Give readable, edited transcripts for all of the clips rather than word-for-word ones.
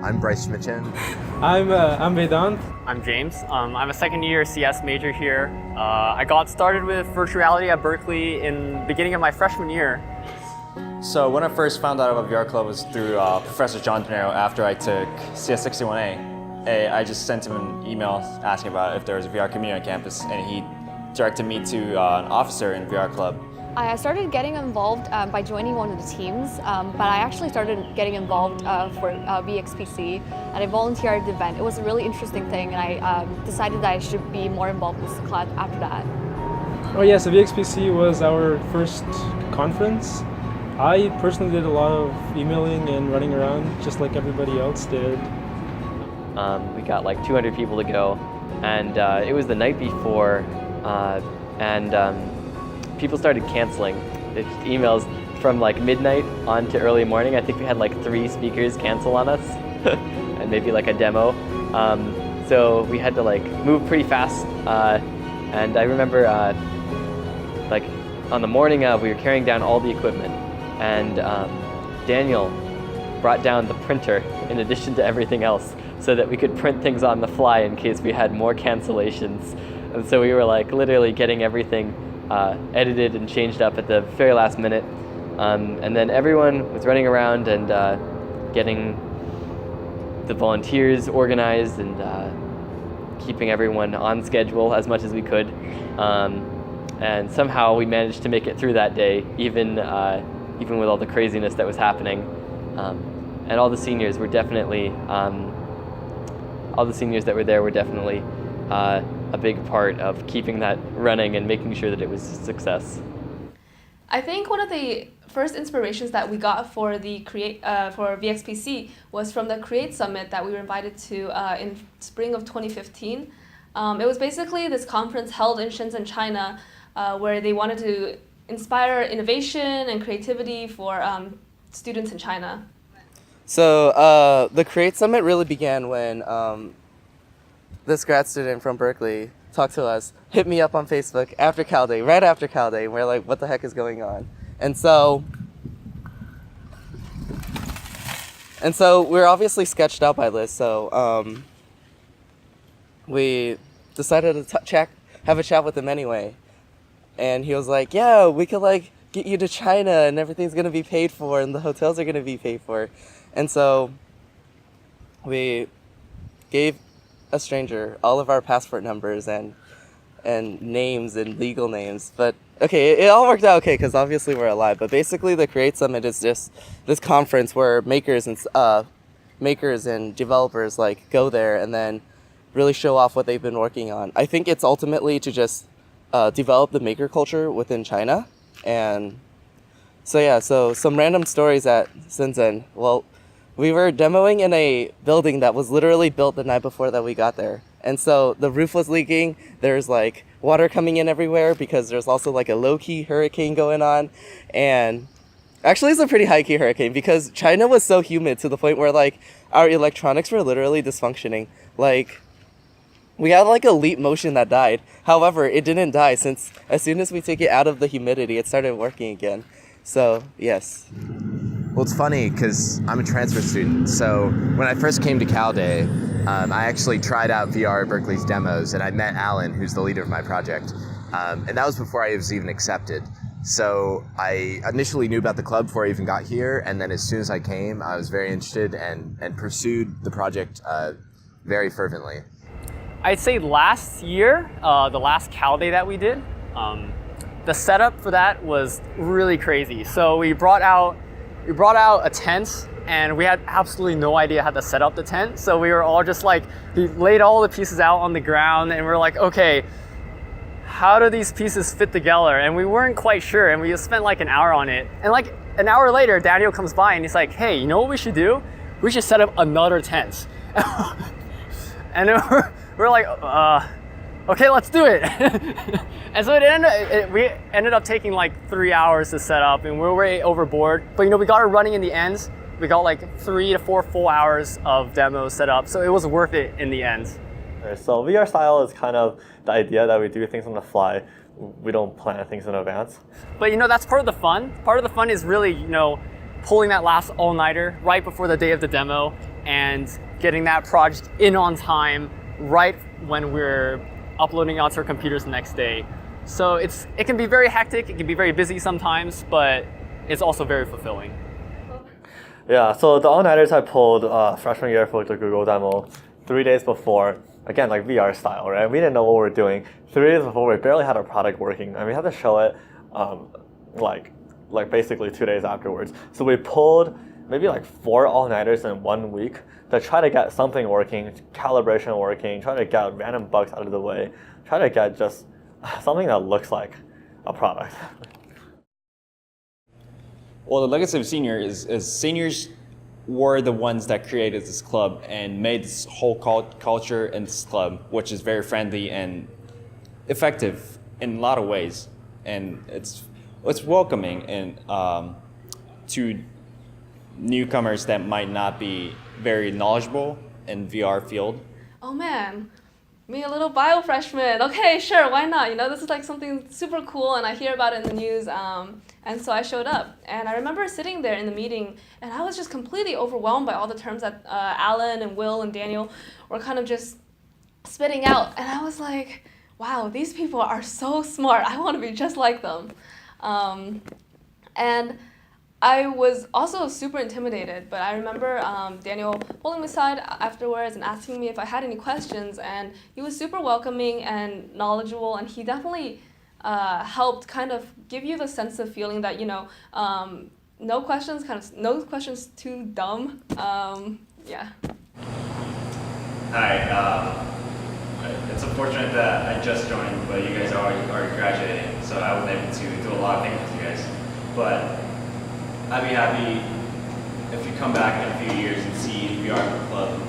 I'm Bryce Schmidtchen. I'm Vedant. I'm James. I'm a second year CS major here. I got started with virtual reality at Berkeley in the beginning of my freshman year. So when I first found out about VR Club was through Professor John Pinero after I took CS61A. I just sent him an email asking about if there was a VR community on campus, and he directed me to an officer in VR Club. I started getting involved by joining one of the teams, but I actually started getting involved for VXPC, and I volunteered at the event. It was a really interesting thing, and I decided that I should be more involved in this class after that. Oh yeah, so VXPC was our first conference. I personally did a lot of emailing and running around, just like everybody else did. We got like 200 people to go, and it was the night before, and people started canceling the emails from like midnight on to early morning. I think we had like 3 speakers cancel on us and maybe like a demo. So we had to like move pretty fast. And I remember like on the morning of, we were carrying down all the equipment, and Daniel brought down the printer in addition to everything else so that we could print things on the fly in case we had more cancellations. And so we were like literally getting everything edited and changed up at the very last minute. And then everyone was running around and getting the volunteers organized and keeping everyone on schedule as much as we could. And somehow we managed to make it through that day, even with all the craziness that was happening. And all the seniors were definitely, all the seniors that were there were definitely a big part of keeping that running and making sure that it was a success. I think one of the first inspirations that we got for the for VXPC was from the Create Summit that we were invited to in spring of 2015. It was basically this conference held in Shenzhen, China, where they wanted to inspire innovation and creativity for students in China. So the Create Summit really began when this grad student from Berkeley talked to us, hit me up on Facebook after Cal Day, right after Cal Day, and we're like, what the heck is going on? And so we're obviously sketched out by this, so we decided to have a chat with him anyway. And he was like, yeah, we could like get you to China and everything's gonna be paid for and the hotels are gonna be paid for. And so we gave a stranger all of our passport numbers and names and legal names. But okay, it all worked out okay because obviously we're alive. But basically the Create Summit is just this conference where makers and developers like go there and then really show off what they've been working on. I think it's ultimately to just develop the maker culture within China. And so yeah, so some random stories at Shenzhen. Well, we were demoing in a building that was literally built the night before that we got there. And so the roof was leaking. There's like water coming in everywhere because there's also like a low-key hurricane going on. And actually it's a pretty high-key hurricane because China was so humid to the point where like our electronics were literally dysfunctioning. Like we had like a leap motion that died. However, it didn't die since as soon as we take it out of the humidity, it started working again. So yes. Well, it's funny because I'm a transfer student. So when I first came to Cal Day, I actually tried out VR Berkeley's demos, and I met Alan, who's the leader of my project. And that was before I was even accepted. So I initially knew about the club before I even got here, and then as soon as I came, I was very interested and pursued the project very fervently. I'd say last year, the last Cal Day that we did, the setup for that was really crazy. So we brought out a tent, and we had absolutely no idea how to set up the tent. So we were all just like, we laid all the pieces out on the ground, and we're like, okay, how do these pieces fit together? And we weren't quite sure, and we just spent like an hour on it. And like an hour later, Daniel comes by and he's like, hey, you know what we should do? We should set up another tent. And then we're like, okay, let's do it. And so we ended up taking like 3 hours to set up, and we were way overboard. But we got it running in the end. We got like 3 to 4 full hours of demos set up, so it was worth it in the end. So VR style is kind of the idea that we do things on the fly. We don't plan things in advance. But that's part of the fun. Part of the fun is really, pulling that last all-nighter right before the day of the demo and getting that project in on time right when we're uploading onto our computers the next day. So it can be very hectic, it can be very busy sometimes, but it's also very fulfilling. Yeah, so the all-nighters I pulled freshman year for the Google demo 3 days before, again, like VR style, right? We didn't know what we were doing. 3 days before, we barely had our product working, and we had to show it like basically 2 days afterwards. So we pulled maybe like 4 all-nighters in 1 week to try to get something working, calibration working, try to get random bugs out of the way, try to get just something that looks like a product. Well, the legacy of senior is seniors were the ones that created this club and made this whole culture in this club, which is very friendly and effective in a lot of ways, and it's welcoming and to newcomers that might not be very knowledgeable in VR field. Oh man, me a little bio freshman. Okay, sure, why not? You know, this is like something super cool, and I hear about it in the news. And so I showed up, and I remember sitting there in the meeting, and I was just completely overwhelmed by all the terms that Alan and Will and Daniel were kind of just spitting out. And I was like, wow, these people are so smart. I want to be just like them. And I was also super intimidated, but I remember Daniel pulling me aside afterwards and asking me if I had any questions, and he was super welcoming and knowledgeable, and he definitely helped kind of give you the sense of feeling that, you know, no questions too dumb. Yeah. Hi, it's unfortunate that I just joined, but you guys are already graduating, so I wasn't able to do a lot of things with you guys. But I'd be happy if you come back in a few years and see VR Club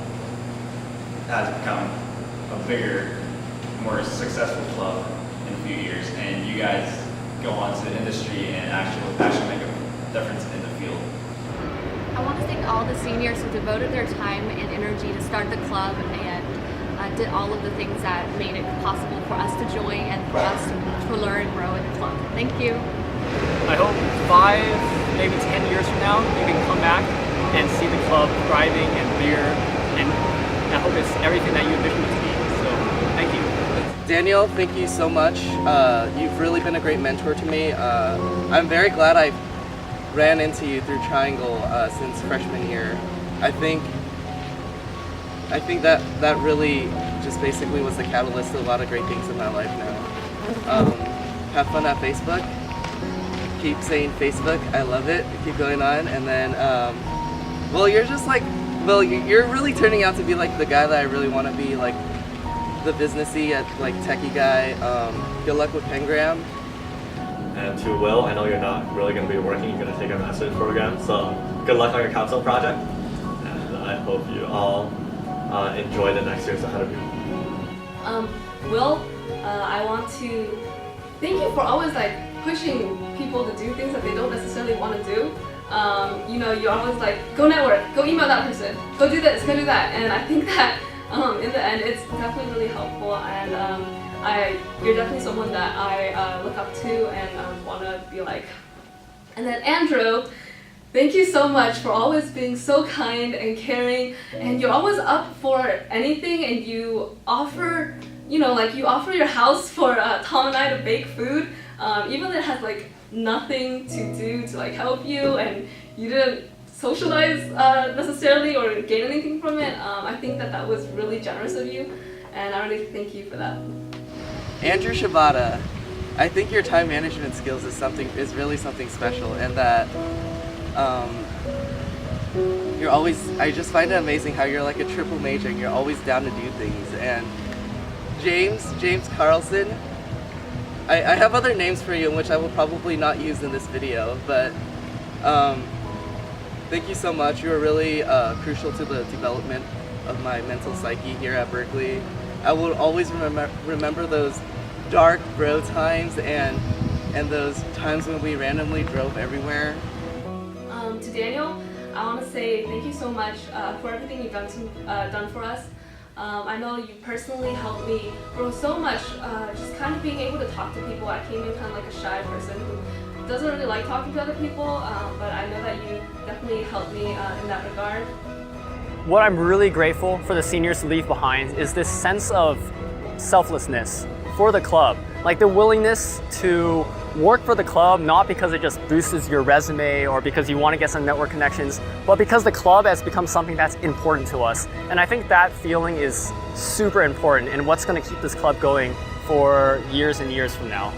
has become a bigger, more successful club in a few years, and you guys go on to the industry and actually make a difference in the field. I want to thank all the seniors who devoted their time and energy to start the club and did all of the things that made it possible for us to join and for us to learn and grow in the club. Thank you. I hope 5, maybe 10 years from now, you can come back and see the club thriving and bigger, and I hope it's everything that you envisioned it to be. So, thank you. Daniel, thank you so much. You've really been a great mentor to me. I'm very glad I ran into you through Triangle since freshman year. I think that really just basically was the catalyst to a lot of great things in my life now. Have fun at Facebook. Keep saying Facebook, I love it. Keep going on, and then, you're really turning out to be like the guy that I really want to be, like the businessy, like techie guy. Good luck with Pengram. And to Will, I know you're not really going to be working, you're going to take a master's program, so good luck on your capstone project, and I hope you all enjoy the next years ahead of you. Will, I want to thank you for always like pushing people to do things that they don't necessarily want to do. You know, you're always like, go network, go email that person, go do this, go do that, and I think that in the end it's definitely really helpful, and you're definitely someone that I look up to and want to be like. And then Andrew, thank you so much for always being so kind and caring, and you're always up for anything, and you offer, you know, like you offer your house for Tom and I to bake food, even though it has like nothing to do to like help you, and you didn't socialize necessarily or gain anything from it. I think that was really generous of you, and I really thank you for that. Andrew Shibata, I think your time management skills is really something special, and that you're always, I just find it amazing how you're like a triple major and you're always down to do things. And James Carlson, I have other names for you, which I will probably not use in this video, but thank you so much. You were really crucial to the development of my mental psyche here at Berkeley. I will always remember those dark bro times and those times when we randomly drove everywhere. To Daniel, I want to say thank you so much for everything you've done for us. I know you personally helped me grow so much, just kind of being able to talk to people. I came in kind of like a shy person who doesn't really like talking to other people, but I know that you definitely helped me in that regard. what I'm really grateful for the seniors to leave behind is this sense of selflessness for the club. Like the willingness to work for the club, not because it just boosts your resume or because you want to get some network connections, but because the club has become something that's important to us. And I think that feeling is super important and what's going to keep this club going for years and years from now.